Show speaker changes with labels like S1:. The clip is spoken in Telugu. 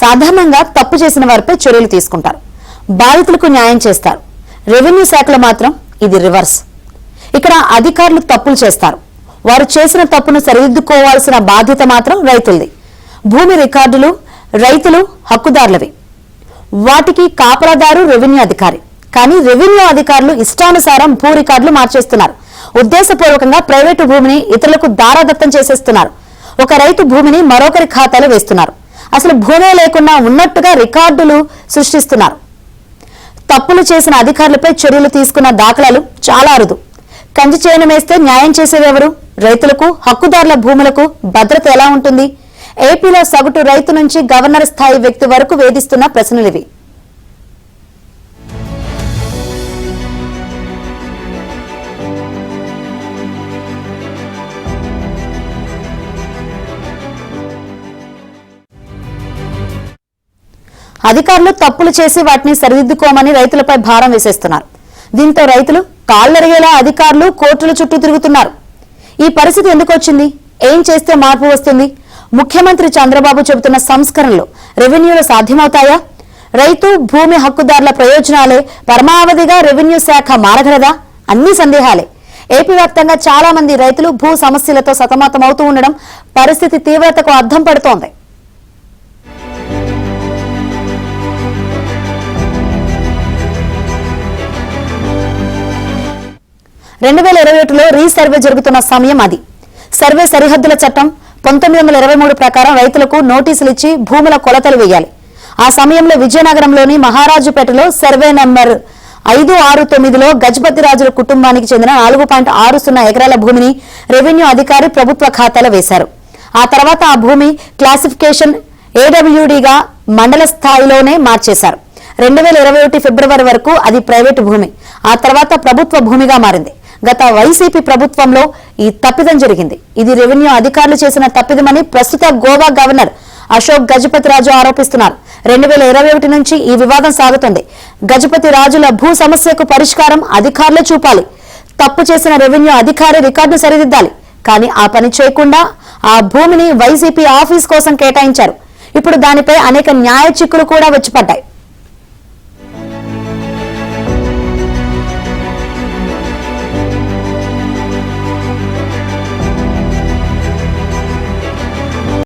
S1: సాధారణంగా తప్పు చేసిన వారిపై చర్యలు తీసుకుంటారు, బాధితులకు న్యాయం చేస్తారు. రెవెన్యూ శాఖలో మాత్రం ఇది రివర్స్. ఇక్కడ అధికారులు తప్పులు చేస్తారు, వారు చేసిన తప్పును సరిదిద్దుకోవాల్సిన బాధ్యత మాత్రం రైతులది. భూమి రికార్డులు రైతులు హక్కుదారులవి, వాటికి కాపలాదారు రెవెన్యూ అధికారి. కానీ రెవెన్యూ అధికారులు ఇష్టానుసారం భూ రికార్డులు మార్చేస్తున్నారు. ఉద్దేశపూర్వకంగా ప్రైవేటు భూమిని ఇతరులకు దారాదత్తం చేసేస్తున్నారు. ఒక రైతు భూమిని మరొకరి ఖాతాలో వేస్తున్నారు. అసలు భూమే లేకుండా ఉన్నట్టుగా రికార్డులు సృష్టిస్తున్నారు. తప్పులు చేసిన అధికారులపై చర్యలు తీసుకున్న దాఖలాలు చాలా అరుదు. కంచి చేయనం వేస్తే న్యాయం చేసేదెవరు? రైతులకు, హక్కుదారుల భూములకు భద్రత ఎలా ఉంటుంది? ఏపీలో సగటు రైతు నుంచి గవర్నర్ స్థాయి వ్యక్తి వరకు వేధిస్తున్న ప్రశ్నలివి. అధికారులు తప్పులు చేసి వాటిని సరిదిద్దుకోమని రైతులపై భారం వేసేస్తున్నారు. దీంతో రైతులు కాళ్లరిగేలా అధికారులు కోర్టుల చుట్టూ తిరుగుతున్నారు. ఈ పరిస్థితి ఎందుకు వచ్చింది? ఏం చేస్తే మార్పు వస్తుంది? ముఖ్యమంత్రి చంద్రబాబు చెబుతున్న సంస్కరణలు రెవెన్యూలో సాధ్యమవుతాయా? రైతు భూమి హక్కుదారుల ప్రయోజనాలే పరమావధిగా రెవెన్యూ శాఖ మారగలదా? అన్ని సందేహాలే. ఏపీ వ్యాప్తంగా చాలా మంది రైతులు భూ సమస్యలతో సతమతమవుతూ ఉండడం పరిస్థితి తీవ్రతకు అద్దం పడుతోంది. 2021లో రీసర్వే జరుగుతున్న సమయం అది. సర్వే సరిహద్దుల చట్టం 1923 ప్రకారం రైతులకు నోటీసులు ఇచ్చి భూముల కొలతలు వేయాలి. ఆ సమయంలో విజయనగరంలోని మహారాజుపేటలో సర్వే నంబర్ 569లో గజపతి రాజుల కుటుంబానికి చెందిన 4.60 ఎకరాల భూమిని రెవెన్యూ అధికారి ప్రభుత్వ ఖాతాలో వేశారు. ఆ తర్వాత ఆ భూమి క్లాసిఫికేషన్ ఏడబ్ల్యూడీగా మండల స్థాయిలోనే మార్చేశారు. 2021 ఫిబ్రవరి వరకు అది ప్రైవేటు భూమి, ఆ తర్వాత ప్రభుత్వ భూమిగా మారింది. గత వైసీపీ ప్రభుత్వంలో ఈ తప్పిదం జరిగింది. ఇది రెవెన్యూ అధికారులు చేసిన తప్పిదమని ప్రస్తుత గోవా గవర్నర్ అశోక్ గజపతి రాజు ఆరోపిస్తున్నారు. 2021 నుంచి ఈ వివాదం సాగుతోంది. గజపతి రాజుల భూ సమస్యకు పరిష్కారం అధికారులు చూపాలి. తప్పు చేసిన రెవెన్యూ అధికారి రికార్డు సరిదిద్దాలి. కానీ ఆ పని చేయకుండా ఆ భూమిని వైసీపీ ఆఫీస్ కోసం కేటాయించారు. ఇప్పుడు దానిపై అనేక న్యాయ చిక్కులు కూడా వచ్చిపడ్డాయి.